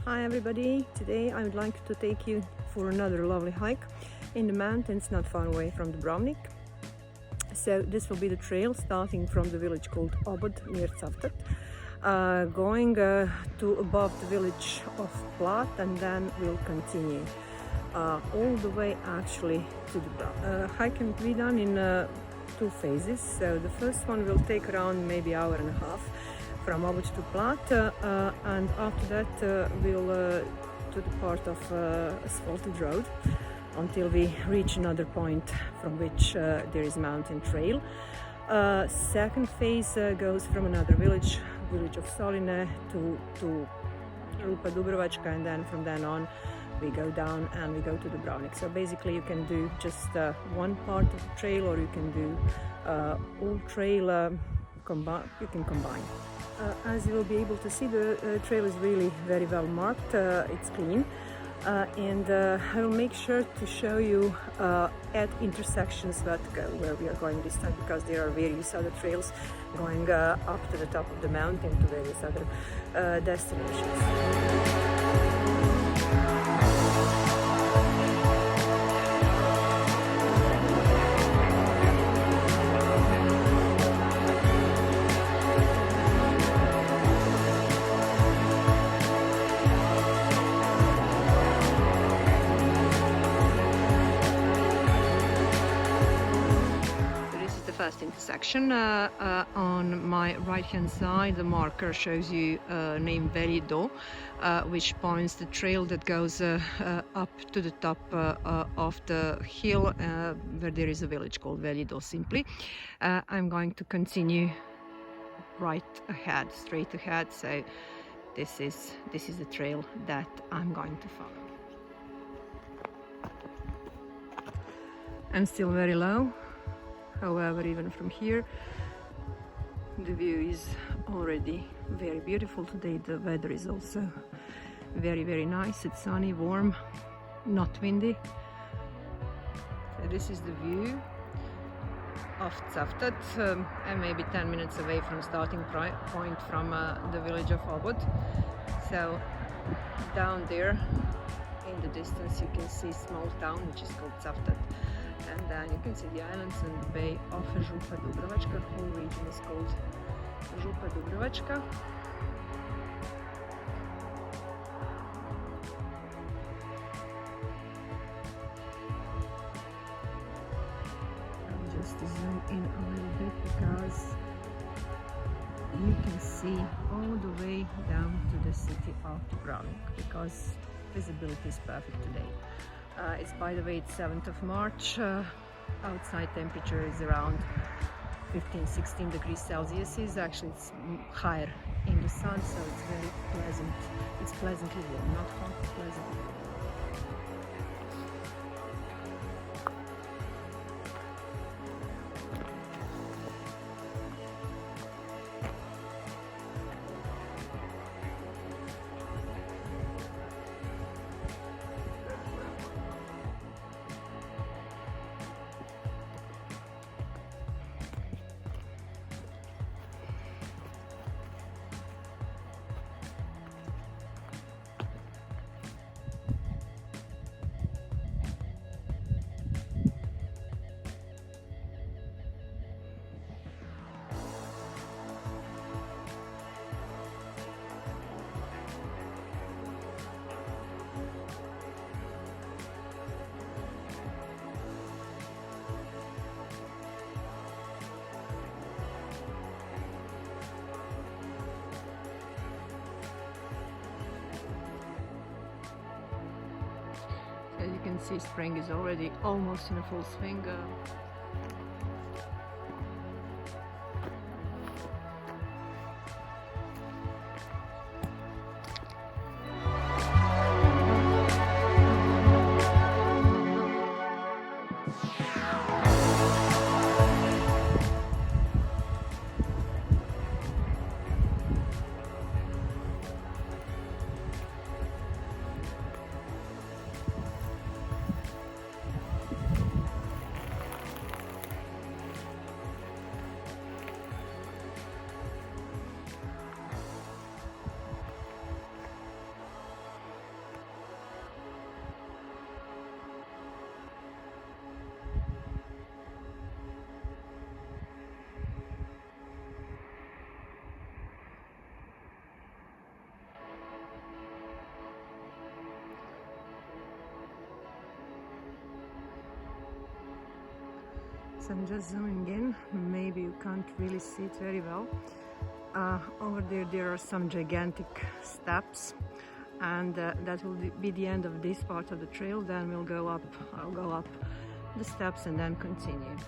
Hi everybody, today I would like to take you for another lovely hike in the mountains not far away from Dubrovnik. So this will be the trail starting from the village called Obod near Cavtat, going to above the village of Plat, and then we'll continue all the way actually to Dubrovnik. Hike can be done in two phases. So the first one will take around maybe hour and a half from Obod to Plat, and after that we'll to the part of asphalted road until we reach another point from which there is mountain trail. Second phase goes from another village of Soline to Župa Dubrovačka, and then from then on we go down and we go to Dubrovnik. So basically you can do just one part of the trail, or you can do all trail, you can combine. As you will be able to see, the trail is really very well marked, it's clean, and I will make sure to show you at intersections where we are going this time, because there are various other trails going up to the top of the mountain to various other destinations. First intersection. On my right hand side the marker shows you name Velji-do, which points the trail that goes up to the top of the hill where there is a village called Velji-do simply. I'm going to continue right ahead, straight ahead, so this is the trail that I'm going to follow. I'm still very low. However, even from here, the view is already very beautiful. Today the weather is also very, very nice. It's sunny, warm, not windy. So this is the view of Cavtat. I'm maybe 10 minutes away from starting point from the village of Obod. So down there in the distance you can see a small town which is called Cavtat. And then you can see the islands and the bay of Župa Dubrovačka. The whole region is called Župa Dubrovačka. I'll just zoom in a little bit because you can see all the way down to the city of Dubrovnik, because visibility is perfect today. It's, by the way, it's 7th of March. Outside temperature is around 15-16 degrees Celsius. Actually, it's higher in the sun, so it's very pleasant. It's pleasantly warm, not hot, pleasantly warm. As you can see, spring is already almost in a full swing. So I'm just zooming in, maybe you can't really see it very well. Over there are some gigantic steps, and that will be the end of this part of the trail. Then I'll go up the steps and then continue.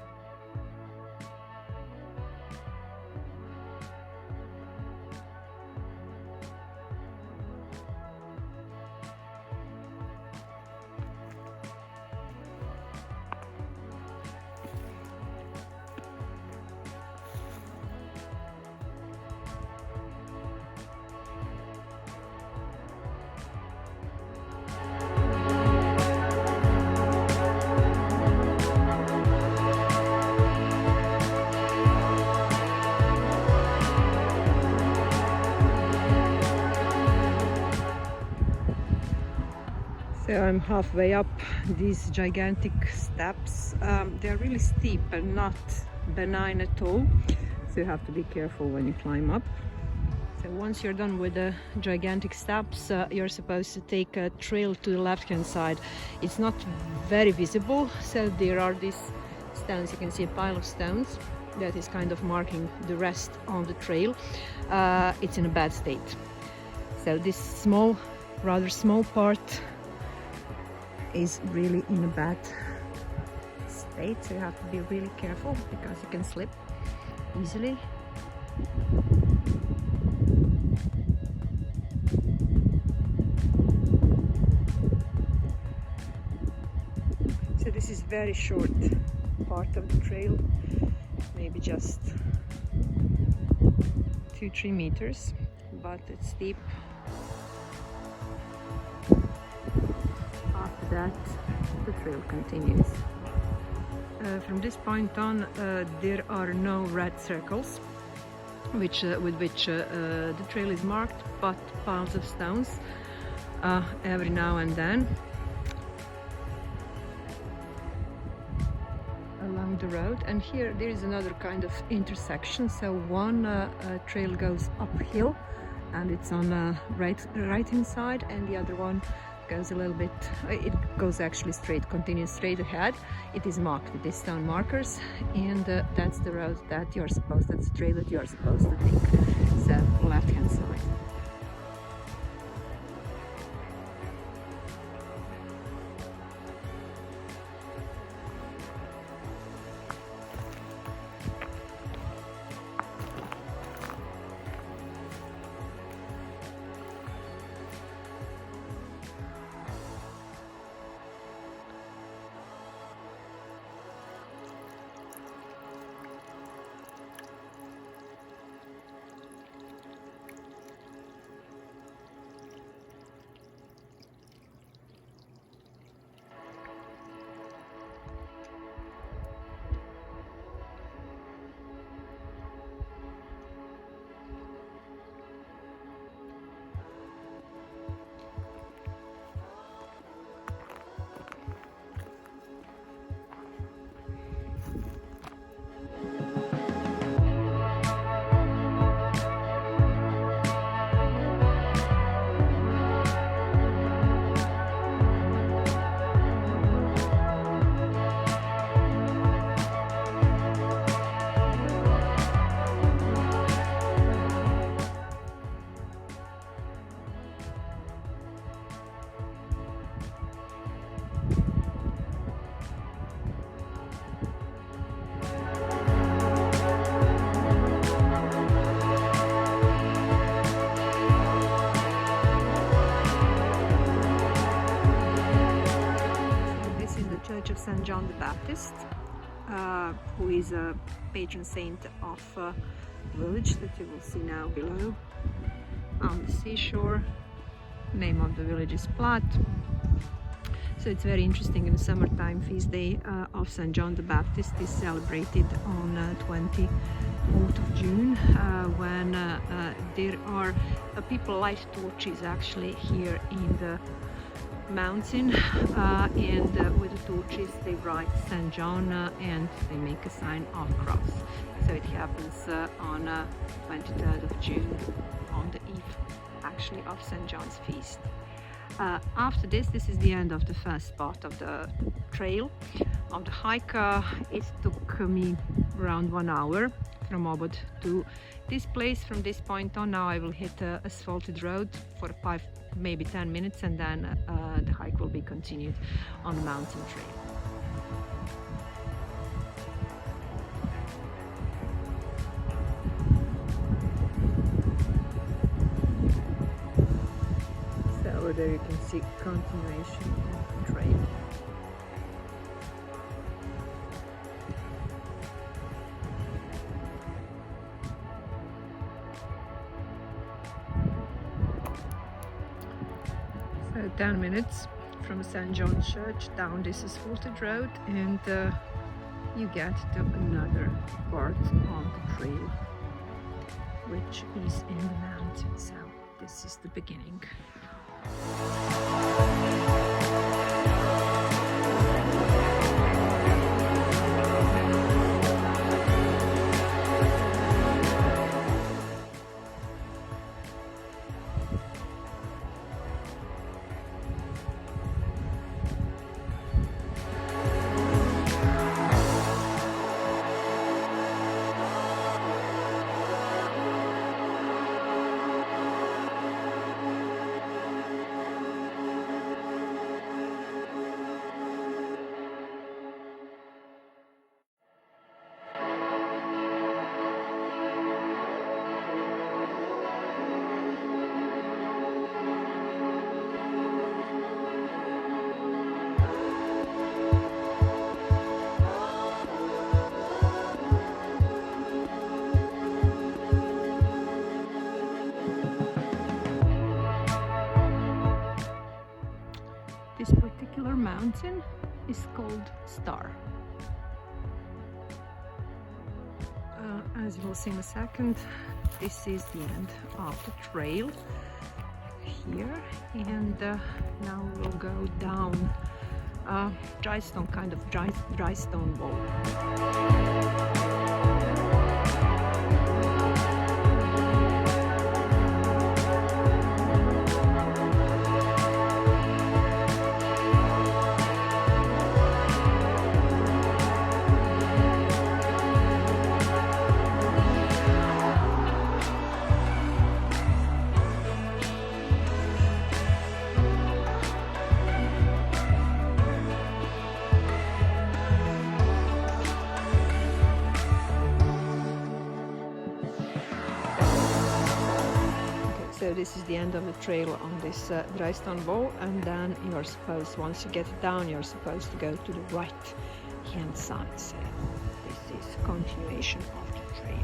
So I'm halfway up these gigantic steps. They're really steep and not benign at all, so you have to be careful when you climb up. So once you're done with the gigantic steps, you're supposed to take a trail to the left-hand side. It's not very visible, so there are these stones. You can see a pile of stones that is kind of marking the rest on the trail. It's in a bad state. So this rather small part is really in a bad state, so you have to be really careful because you can slip easily. So this is very short part of the trail, maybe just 2-3 meters, but it's steep. After that, the trail continues. From this point on, there are no red circles with which the trail is marked, but piles of stones every now and then along the road. And here there is another kind of intersection. So one trail goes uphill and it's on the right hand side, and the other one goes a little bit, it goes actually continues straight ahead. It is marked with these stone markers, and that's the road that that's the trail that you're supposed to take. So left hand side. Church of St. John the Baptist, who is a patron saint of the village that you will see now below on the seashore. Name of the village is Plat. So it's very interesting. In the summertime, feast day of St. John the Baptist is celebrated on 24th of June, when there are people light torches actually here in the mountain, and with the torches they write St. John and they make a sign of cross. So it happens on 23rd of June, on the eve actually of St. John's feast. After this is the end of the first part of the trail. of the hike. It took me around 1 hour from Obod to this place. From this point on, now I will hit a asphalted road for 5, maybe 10 minutes, and then the hike will be continued on the mountain trail. So over there you can see continuation of the trail. So 10 minutes from St. John's Church down this asphalted road, and you get to another part of the trail, which is in the mountain. So this is the beginning. This particular mountain is called Star. As you will see in a second, this is the end of the trail here, and now we'll go down dry stone, kind of dry stone wall. So this is the end of the trail on this dry stone wall, and then you're supposed, once you get down, you're supposed to go to the right hand side. So this is continuation of the trail.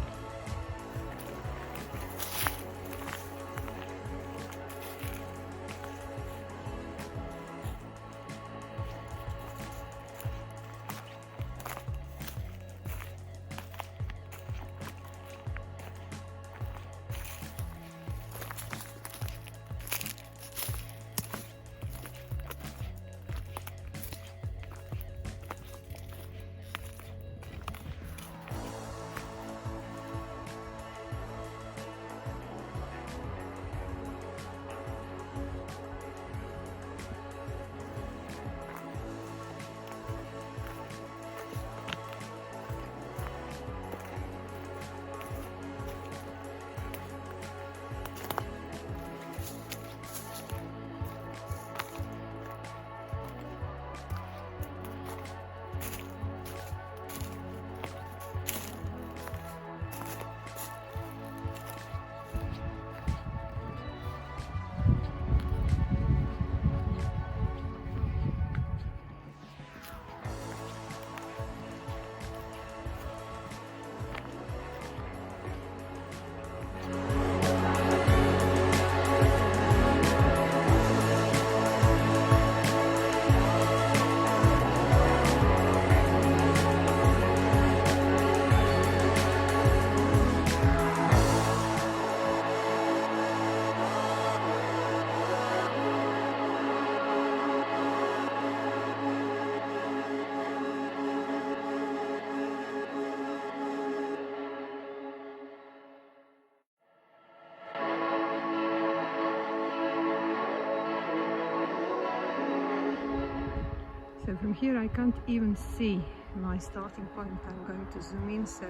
So from here I can't even see my starting point. I'm going to zoom in. So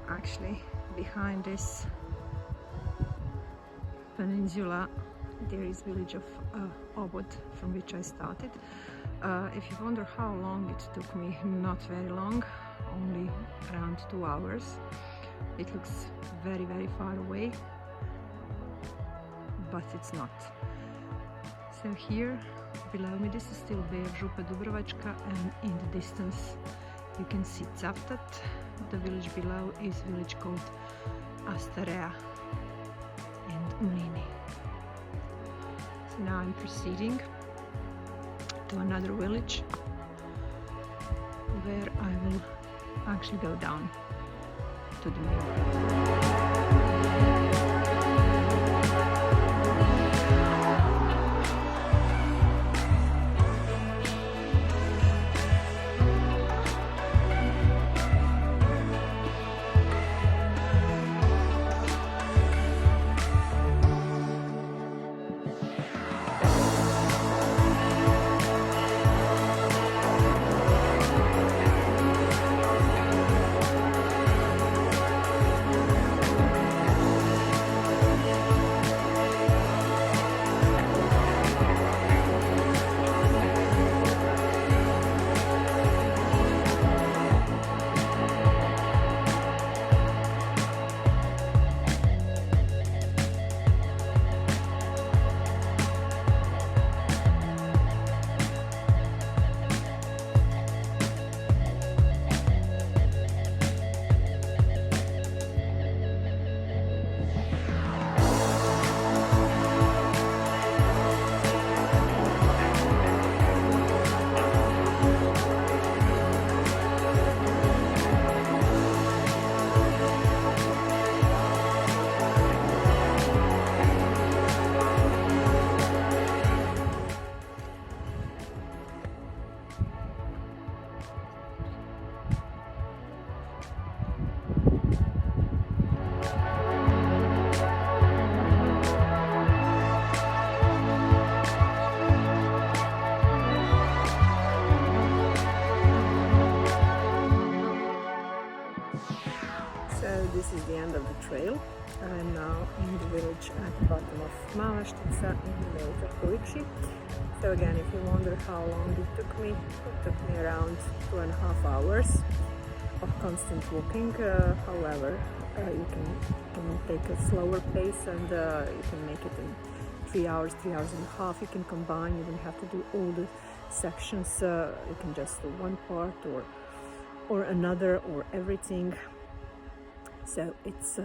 actually behind this peninsula there is village of Obod, from which I started. If you wonder how long it took me, not very long, only around 2 hours. It looks very, very far away, but it's not. So here below me, this is still Bear Župa Dubrovačka, and in the distance you can see Cavtat. The village below is village called Astarea and Unini. So now I'm proceeding to another village where I will actually go down to the mill. This is the end of the trail. I'm now in the village at the bottom of Mala-Štica in the village of Kulići. So again, if you wonder how long it took me around 2.5 hours of constant walking. However, you can take a slower pace, and you can make it in 3 hours, 3 hours and a half. You can combine, you don't have to do all the sections. You can just do one part or another or everything. So it's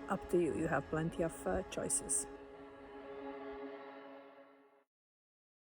up to you. You have plenty of choices.